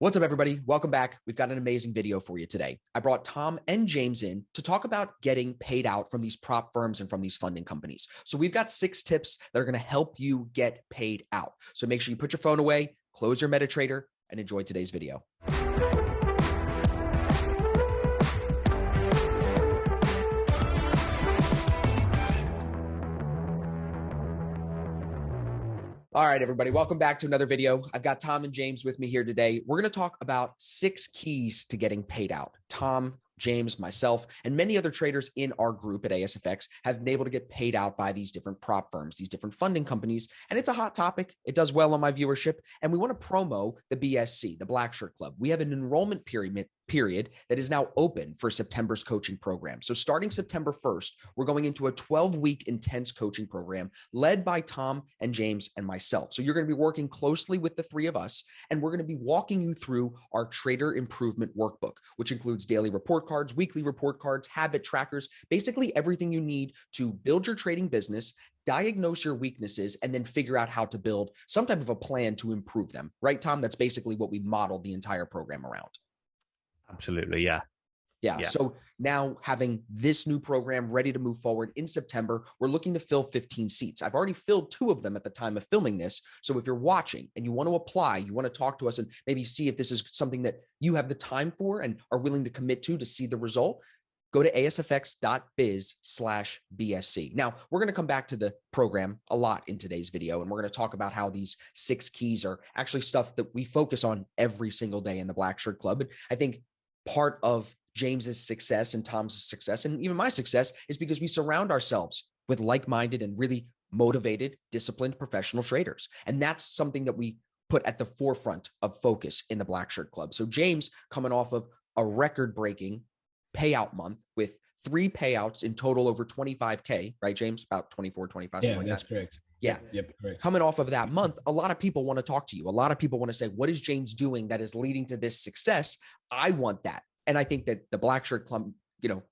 What's up, everybody? Welcome back. We've got an amazing video for you today. I brought Tom and James in to talk about getting paid out from these prop firms and from these funding companies. So we've got 6 tips that are going to help you get paid out. So make sure you put your phone away, close your MetaTrader, and enjoy today's video. All right, everybody, welcome back to another video. I've got Tom and James with me here today. We're going to talk about 6 keys to getting paid out. Tom, James, myself, and many other traders in our group at ASFX have been able to get paid out by these different prop firms, these different funding companies. And it's a hot topic. It does well on my viewership. And we want to promo the BSC, the Black Shirt Club. We have an enrollment period that is now open for September's coaching program. So starting September 1st, we're going into a 12-week intense coaching program led by Tom and James and myself. So you're going to be working closely with the 3 of us, and we're going to be walking you through our trader improvement workbook, which includes daily report cards, weekly report cards, habit trackers, basically everything you need to build your trading business, diagnose your weaknesses, and then figure out how to build some type of a plan to improve them. Right, Tom? That's basically what we modeled the entire program around. Absolutely. Yeah. So now having this new program ready to move forward in September, we're looking to fill 15 seats. I've already filled 2 of them at the time of filming this. So if you're watching and you want to apply, you want to talk to us and maybe see if this is something that you have the time for and are willing to commit to see the result, go to asfx.biz/BSC. Now, we're going to come back to the program a lot in today's video, and we're going to talk about how these 6 keys are actually stuff that we focus on every single day in the Black Shirt Club. And I think part of James's success and Tom's success and even my success is because we surround ourselves with like-minded and really motivated, disciplined professional traders. And that's something that we put at the forefront of focus in the Black Shirt Club. So James, coming off of a record-breaking payout month with 3 payouts in total over 25K, right, James? About 24, 25, something like that. Yeah, that's correct. Yeah. Yep, correct. Coming off of that month, a lot of people want to talk to you. A lot of people want to say, what is James doing that is leading to this success? I want that. And I think that the Black Shirt Club,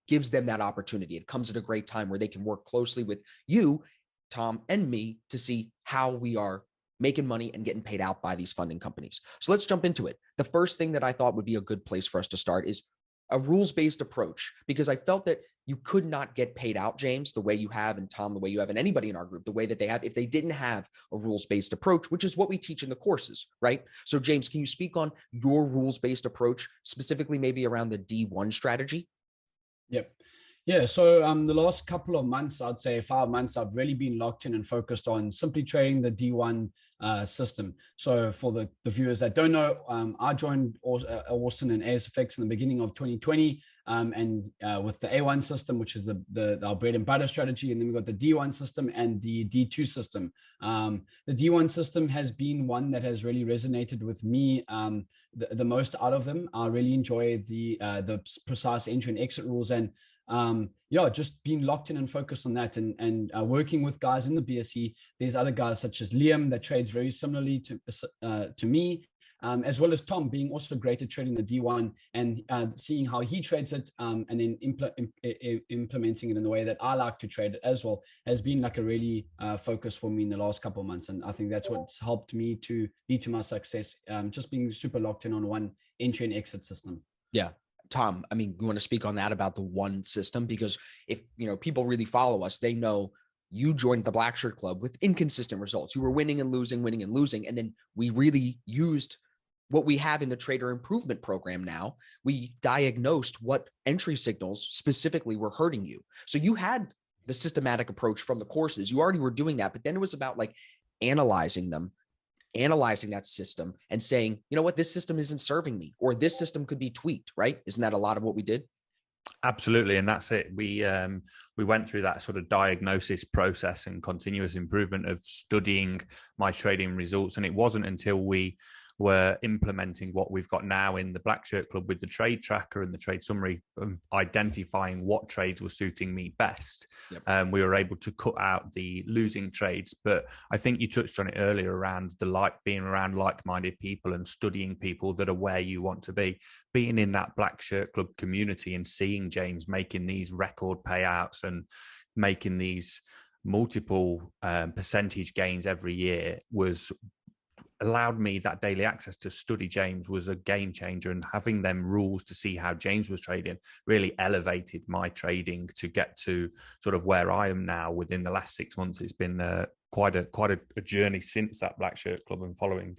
gives them that opportunity. It comes at a great time where they can work closely with you, Tom, and me to see how we are making money and getting paid out by these funding companies. So let's jump into it. The first thing that I thought would be a good place for us to start is a rules-based approach, because I felt that you could not get paid out, James, the way you have, and Tom, the way you have, and anybody in our group, the way that they have, if they didn't have a rules-based approach, which is what we teach in the courses, right? So James, can you speak on your rules-based approach, specifically maybe around the D1 strategy? Yep. Yeah. So the last couple of months, I'd say 5 months, I've really been locked in and focused on simply trading the D1 system. So for the viewers that don't know, I joined Austin and ASFX in the beginning of 2020, and with the A1 system, which is our bread and butter strategy, and then we got the D1 system and the D2 system. The D1 system has been one that has really resonated with me the most out of them. I really enjoy the precise entry and exit rules, and just being locked in and focused on that, and working with guys in the BSC. There's other guys such as Liam that trades very similarly to me, as well as Tom being also great at trading the D1 and seeing how he trades it, and then implementing it in the way that I like to trade it as well, has been like a really focus for me in the last couple of months. And I think that's what's helped me to lead to my success, just being super locked in on one entry and exit system. Yeah. Tom, I mean, you want to speak on that about the one system? Because if, people really follow us, they know you joined the Black Shirt Club with inconsistent results. You were winning and losing. And then we really used what we have in the trader improvement program now. We diagnosed what entry signals specifically were hurting you. So you had the systematic approach from the courses. You already were doing that, but then it was about like analyzing that system and saying, you know what, this system isn't serving me, or this system could be tweaked, right? Isn't that a lot of what we did? Absolutely. And that's it. We went through that sort of diagnosis process and continuous improvement of studying my trading results. And it wasn't until we were implementing what we've got now in the Black Shirt Club with the trade tracker and the trade summary, identifying what trades were suiting me best. Yep. We were able to cut out the losing trades. But I think you touched on it earlier around being around like-minded people and studying people that are where you want to be. Being in that Black Shirt Club community and seeing James making these record payouts and making these multiple percentage gains every year was allowed me that daily access to study James was a game changer, and having them rules to see how James was trading really elevated my trading to get to sort of where I am now within the last 6 months. It's been quite a journey since that Black Shirt Club, and following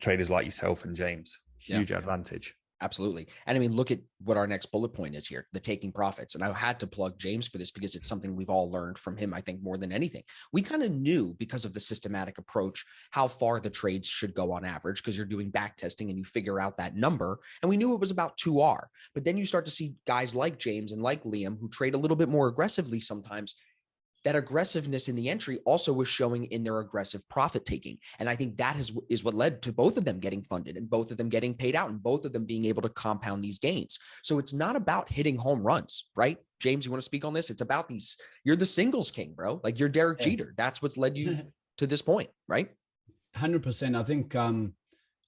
traders like yourself and James. Huge advantage. Absolutely. And I mean, look at what our next bullet point is here, the taking profits. And I had to plug James for this because it's something we've all learned from him, I think, more than anything. We kind of knew, because of the systematic approach, how far the trades should go on average, because you're doing back testing and you figure out that number. And we knew it was about 2R. But then you start to see guys like James and like Liam who trade a little bit more aggressively sometimes. That aggressiveness in the entry also was showing in their aggressive profit taking. And I think that is what led to both of them getting funded and both of them getting paid out and both of them being able to compound these gains. So it's not about hitting home runs, right? James, you want to speak on this? It's about these, you're the singles king, bro. Like, you're Derek Jeter. That's what's led you to this point, right? 100%.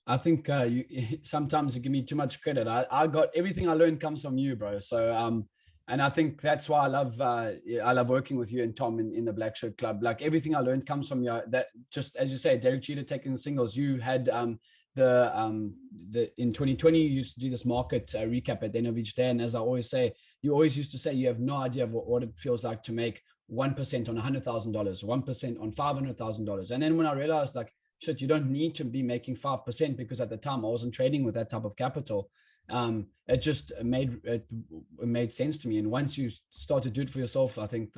I think you sometimes you give me too much credit. I got everything I learned comes from you, bro. So, and I think that's why I love working with you and Tom in the Black Shirt Club. Like, everything I learned comes from you. That, just as you say, Derek Jeter taking the singles. You had in 2020 you used to do this market recap at the end of each day. And as I always say, you always used to say you have no idea of what it feels like to make 1% on $100,000, 1% on $500,000. And then when I realized, like, shit, you don't need to be making 5%, because at the time I wasn't trading with that type of capital. It just made sense to me. And once you start to do it for yourself, I think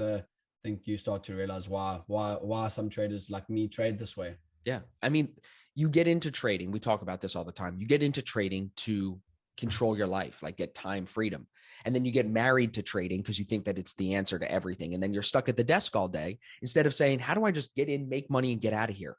you start to realize why some traders like me trade this way. Yeah. I mean, you get into trading. We talk about this all the time. You get into trading to control your life, like get time freedom. And then you get married to trading because you think that it's the answer to everything. And then you're stuck at the desk all day instead of saying, how do I just get in, make money, and get out of here?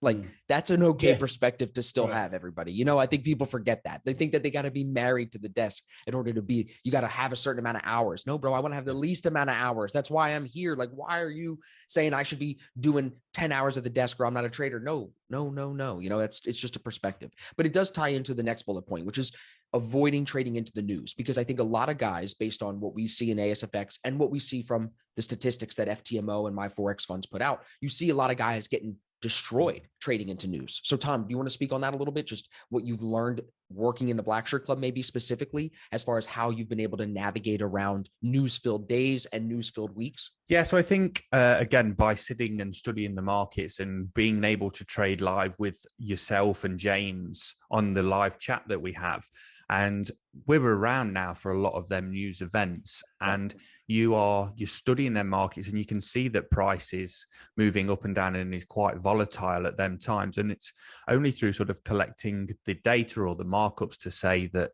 Like, that's an okay perspective to still have, everybody. You know, I think people forget that. They think that they got to be married to the desk in order to be, you got to have a certain amount of hours. No, bro, I want to have the least amount of hours. That's why I'm here. Like, why are you saying I should be doing 10 hours at the desk or I'm not a trader? No. You know, it's just a perspective. But it does tie into the next bullet point, which is avoiding trading into the news, because I think a lot of guys, based on what we see in ASFX and what we see from the statistics that FTMO and my Forex funds put out, you see a lot of guys getting destroyed trading into news. So Tom, do you want to speak on that a little bit? Just what you've learned working in the Black Shirt Club, maybe specifically, as far as how you've been able to navigate around news-filled days and news-filled weeks? Yeah, so I think, again, by sitting and studying the markets and being able to trade live with yourself and James on the live chat that we have, and we're around now for a lot of them news events, and you're studying their markets, and you can see that price is moving up and down and is quite volatile at them times. And it's only through sort of collecting the data or the markups to say that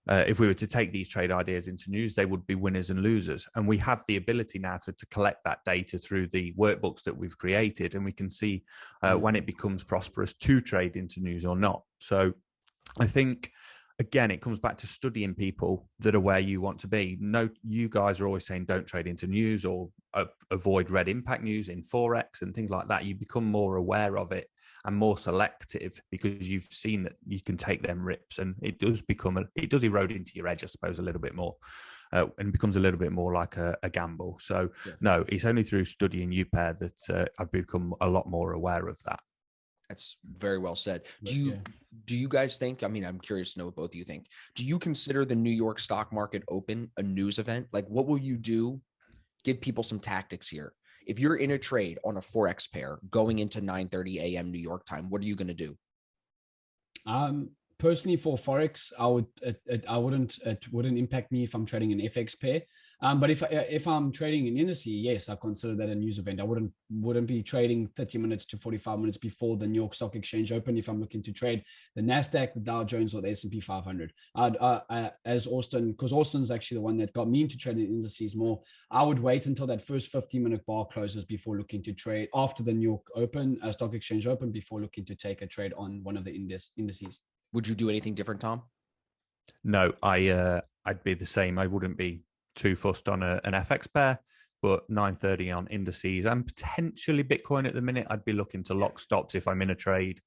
if we were to take these trade ideas into news, they would be winners and losers. And we have the ability now to collect that data through the workbooks that we've created, and we can see when it becomes prosperous to trade into news or not. So I think, again, it comes back to studying people that are where you want to be. No, you guys are always saying don't trade into news or avoid red impact news in Forex and things like that. You become more aware of it and more selective because you've seen that you can take them rips, and it does erode into your edge, I suppose, a little bit more. And becomes a little bit more like a gamble. So no, it's only through studying you pair that I've become a lot more aware of that. That's very well said. Do you guys think, I mean, I'm curious to know what both of you think. Do you consider the New York stock market open a news event? Like, what will you do? Give people some tactics here. If you're in a trade on a Forex pair going into 9:30 a.m. New York time, what are you going to do? Personally, for Forex, it wouldn't impact me if I'm trading an FX pair. But if I'm trading an indice, yes, I consider that a news event. I wouldn't be trading 30 minutes to 45 minutes before the New York Stock Exchange open if I'm looking to trade the Nasdaq, the Dow Jones, or the S&P 500. As Austin, because Austin's actually the one that got me into trading indices more, I would wait until that first 15-minute bar closes before looking to trade after the New York Stock Exchange open, before looking to take a trade on one of the indices. Would you do anything different, Tom? No, I'd be the same. I wouldn't be too fussed on an FX pair, but 9:30 on indices and potentially Bitcoin at the minute, I'd be looking to lock stops if I'm in a trade,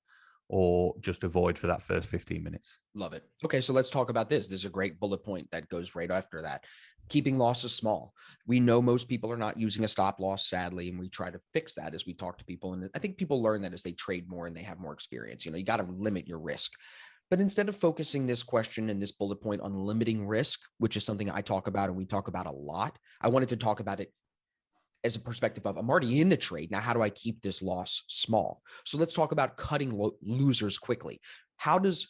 or just avoid for that first 15 minutes. Love it. Okay, so let's talk about this. This is a great bullet point that goes right after that. keeping losses small. We know most people are not using a stop loss, sadly, and we try to fix that as we talk to people. And I think people learn that as they trade more and they have more experience. You got to limit your risk. But instead of focusing this question and this bullet point on limiting risk, which is something I talk about and we talk about a lot, I wanted to talk about it as a perspective of, I'm already in the trade. Now, how do I keep this loss small? So let's talk about cutting losers quickly. How does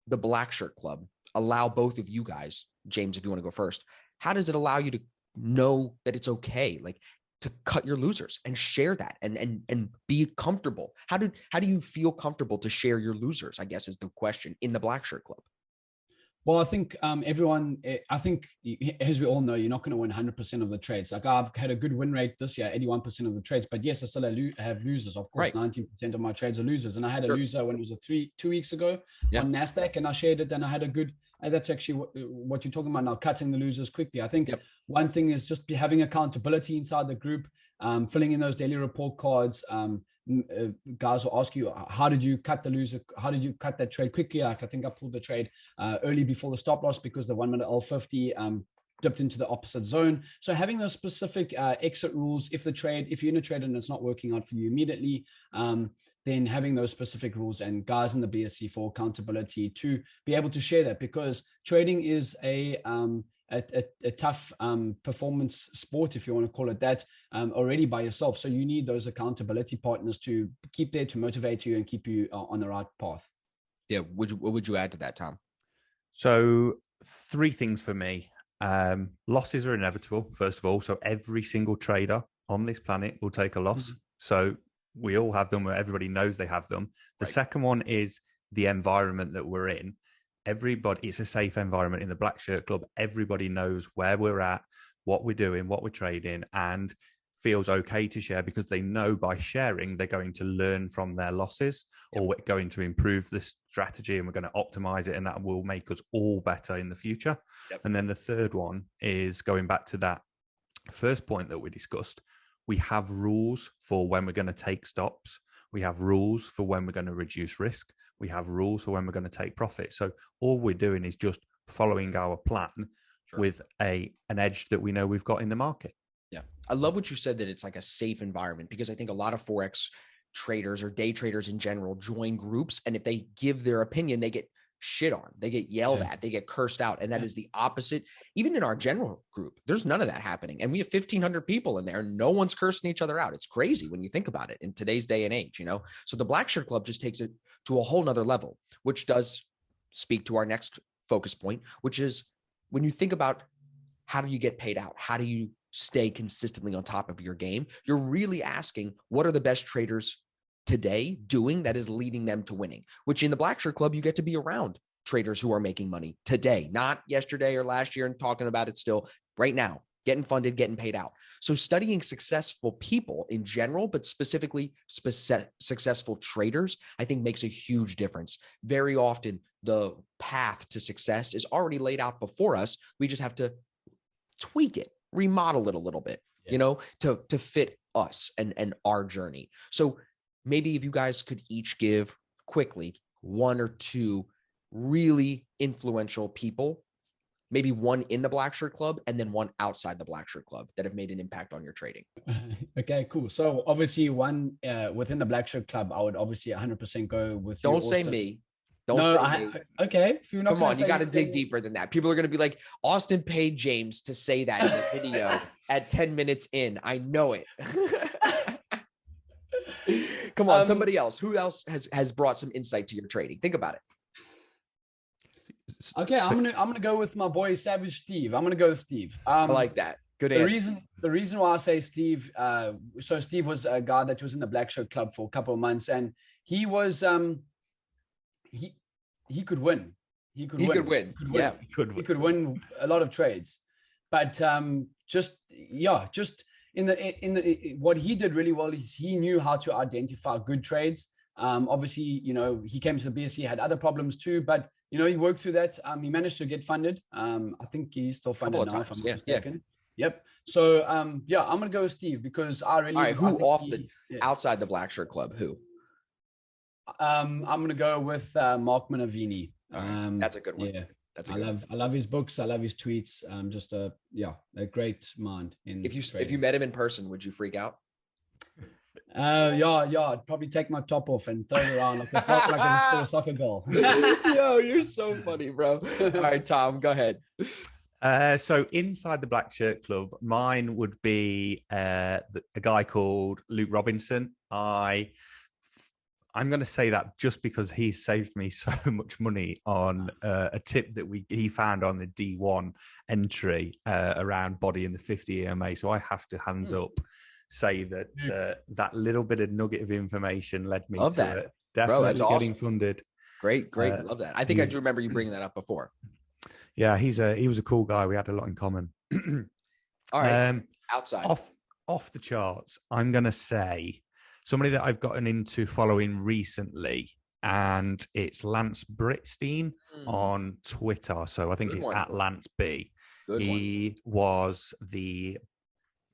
the Black Shirt Club allow both of you guys, James, if you want to go first, how does it allow you to know that it's okay, like to cut your losers and share that and be comfortable? How do you feel comfortable to share your losers, I guess is the question, in the Black Shirt Club? Well, I think everyone, I think, as we all know, you're not going to win 100% of the trades. Like I've had a good win rate this year, 81% of the trades, but yes, I still have losers. Of course, right. 19% of my trades are losers. And I had a loser when it was 2 weeks ago on NASDAQ, and I shared it, and I had a good, that's actually what you're talking about now, cutting the losers quickly. I think one thing is just having accountability inside the group, filling in those daily report cards. Guys will ask you, how did you cut the loser? How did you cut that trade quickly? Like I think I pulled the trade early before the stop loss because the 1 minute L50 dipped into the opposite zone. So having those specific exit rules, if you're in a trade and it's not working out for you immediately, then having those specific rules and guys in the BSC for accountability to be able to share that, because trading is a tough performance sport, if you want to call it that, already by yourself. So you need those accountability partners to keep there to motivate you and keep you on the right path. Yeah. What would you add to that, Tom? So 3 things for me. Losses are inevitable, first of all. So every single trader on this planet will take a loss. Mm-hmm. So we all have them, where everybody knows they have them. The second one is the environment that we're in. Everybody, it's a safe environment in the Black Shirt Club. Everybody knows where we're at, what we're doing, what we're trading, and feels okay to share because they know by sharing they're going to learn from their losses, or we're going to improve this strategy and we're going to optimize it, and that will make us all better in the future. And then the third one is going back to that first point that we discussed. We have rules for when we're going to take stops. We have rules for when we're going to reduce risk. We have rules for when we're going to take profit. So all we're doing is just following our plan with an edge that we know we've got in the market. Yeah. I love what you said, that it's like a safe environment, because I think a lot of Forex traders or day traders in general join groups, and if they give their opinion, they get shit on, they get yelled at, they get cursed out. And that is the opposite. Even in our general group, there's none of that happening. And we have 1,500 people in there, and no one's cursing each other out. It's crazy when you think about it in today's day and age, So the Black Shirt Club just takes it to a whole nother level, which does speak to our next focus point, which is when you think about how do you get paid out? How do you stay consistently on top of your game? You're really asking, what are the best traders today doing that is leading them to winning? Which in the Black Shirt Club, you get to be around traders who are making money today, not yesterday or last year and talking about it still right now, getting funded, getting paid out. So studying successful people in general, but specifically successful traders, I think makes a huge difference. Very often the path to success is already laid out before us. We just have to tweak it, remodel it a little bit, to fit us and our journey. So maybe if you guys could each give quickly 1 or 2 really influential people, maybe one in the Black Shirt Club and then one outside the Black Shirt Club, that have made an impact on your trading. Okay, cool. So obviously one within the Black Shirt Club, I would obviously 100% go with. Don't say me. Don't say me. Okay. If you're not Come on, you got to dig deeper than that. People are going to be like, Austin paid James to say that in the video at 10 minutes in. I know it. Come on, somebody else. Who else has brought some insight to your trading? Think about it. Okay, I'm gonna go with my boy Savage Steve. I'm gonna go with Steve. I like that. Good answer. The reason why I say Steve, so Steve was a guy that was in the Black Shirt Club for a couple of months, and he was he could win. He could win. He could win a lot of trades, but just in the what he did really well is he knew how to identify good trades. Obviously, he came to the BSC, had other problems too, but he worked through that. He managed to get funded. I think he's still funded now, if I'm not mistaken. Yep. So I'm gonna go with Steve because I really. All right, outside the Black Shirt Club? Who? I'm gonna go with Mark Minervini. That's a good one. Yeah. I love his books. I love his tweets. Just a great mind. If you met him in person, would you freak out? I'd probably take my top off and throw it around like a soccer goal. Yo, you're so funny, bro. All right, Tom, go ahead. So inside the Black Shirt Club, mine would be a guy called Luke Robinson. I'm going to say that just because he saved me so much money on a tip that he found on the D1 entry around body in the 50 EMA. So I have to hands up say that that little bit of nugget of information led me love to that. it. Definitely Bro, getting awesome. Funded. Great. Love that. I think I do remember you bringing that up before. Yeah, he was a cool guy. We had a lot in common. All right. Outside. Off the charts, I'm going to say somebody that I've gotten into following recently, and it's Lance Britstein on Twitter. So I think it's at Lance B. He was the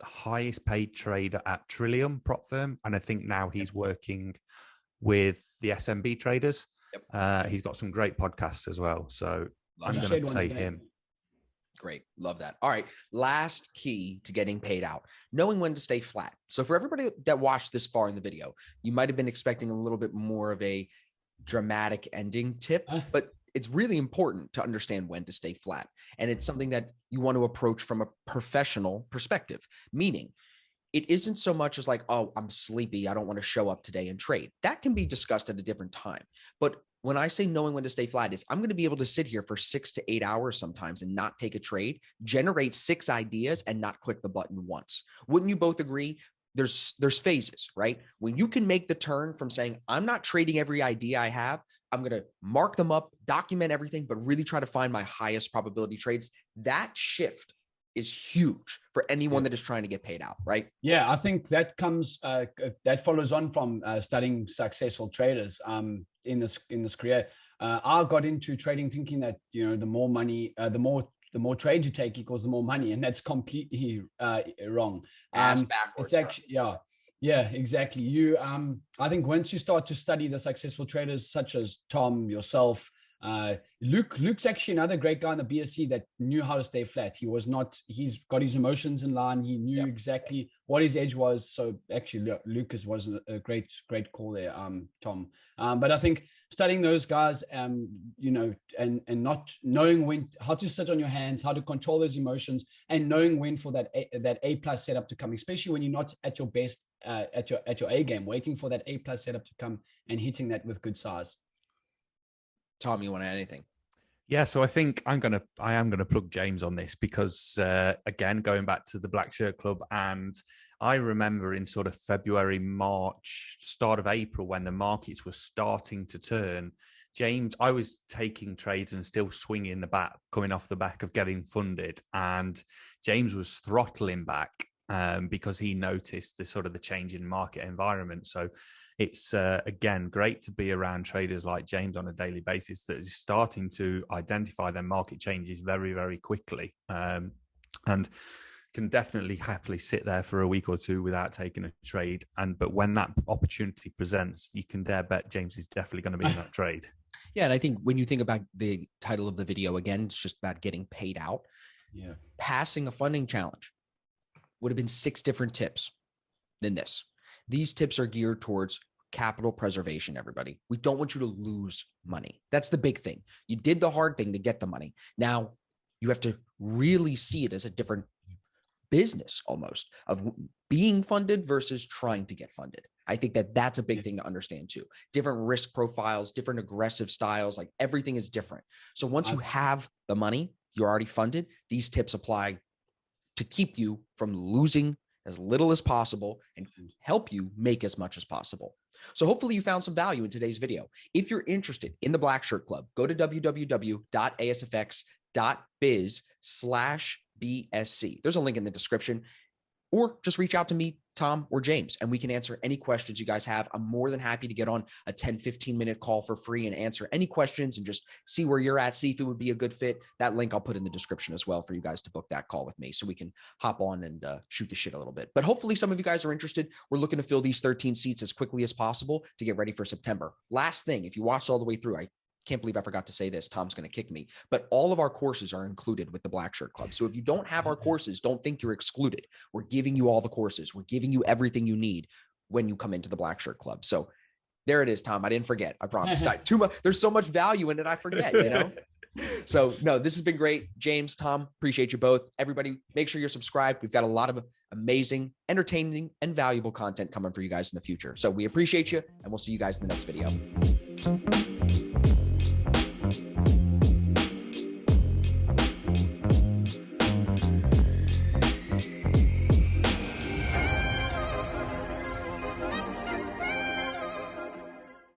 highest paid trader at Trillium prop firm, and I think now he's working with the SMB traders. Yep. He's got some great podcasts as well. So I'm going to say him. Great. Love that. All right. Last key to getting paid out, knowing when to stay flat. So for everybody that watched this far in the video, you might have been expecting a little bit more of a dramatic ending tip, but it's really important to understand when to stay flat. And it's something that you want to approach from a professional perspective, meaning it isn't so much as like, oh, I'm sleepy, I don't want to show up today and trade. That can be discussed at a different time. But when I say knowing when to stay flat, is I'm going to be able to sit here for 6 to 8 hours sometimes and not take a trade, generate 6 ideas and not click the button once. Wouldn't you both agree? There's phases, right? When you can make the turn from saying, I'm not trading every idea I have, I'm going to mark them up, document everything, but really try to find my highest probability trades. That shift is huge for anyone that is trying to get paid out, right? Yeah, I think that comes that follows on from studying successful traders in this career. I got into trading thinking that the more money, the more trades you take equals the more money, and that's completely wrong. Ass backwards. It's actually yeah, exactly. I think once you start to study the successful traders such as Tom, yourself, Luke's actually another great guy in the BSC that knew how to stay flat. He's got his emotions in line. He knew exactly what his edge was. So actually Lucas was a great call there, Tom. But I think studying those guys, and not knowing how to sit on your hands, how to control those emotions, and knowing when for that A+ setup to come, especially when you're not at your best, at your A game, waiting for that A+ setup to come and hitting that with good size. Tom, you want to add anything? Yeah, so I think I am gonna plug James on this because again, going back to the Black Shirt Club, and I remember in sort of February, March, start of April when the markets were starting to turn. James, I was taking trades and still swinging the bat, coming off the back of getting funded, and James was throttling back because he noticed the change in market environment. So it's, again, great to be around traders like James on a daily basis that is starting to identify their market changes very, very quickly, and can definitely happily sit there for a week or two without taking a trade. But when that opportunity presents, you can dare bet James is definitely going to be in that trade. Yeah, and I think when you think about the title of the video, again, it's just about getting paid out. Yeah, passing a funding challenge would have been 6 different tips than this. These tips are geared towards capital preservation, everybody. We don't want you to lose money. That's the big thing. You did the hard thing to get the money. Now you have to really see it as a different business almost of being funded versus trying to get funded. I think that that's a big thing to understand too. Different risk profiles, different aggressive styles, like everything is different. So once you have the money, you're already funded, these tips apply to keep you from losing as little as possible and help you make as much as possible. So hopefully you found some value in today's video. If you're interested in the Black Shirt Club, go to www.asfx.biz/BSC. There's a link in the description, or just reach out to me, Tom, or James, and we can answer any questions you guys have. I'm more than happy to get on a 10, 15-minute call for free and answer any questions and just see where you're at, see if it would be a good fit. That link I'll put in the description as well for you guys to book that call with me so we can hop on and shoot the shit a little bit. But hopefully some of you guys are interested. We're looking to fill these 13 seats as quickly as possible to get ready for September. Last thing, if you watched all the way through, I can't believe I forgot to say this. Tom's going to kick me, but all of our courses are included with the Black Shirt Club. So if you don't have our courses, don't think you're excluded. We're giving you all the courses. We're giving you everything you need when you come into the Black Shirt Club. So there it is, Tom. I didn't forget. I promise. Too much. There's so much value in it. I forget, you know? So no, this has been great. James, Tom, appreciate you both. Everybody, make sure you're subscribed. We've got a lot of amazing, entertaining, and valuable content coming for you guys in the future. So we appreciate you, and we'll see you guys in the next video.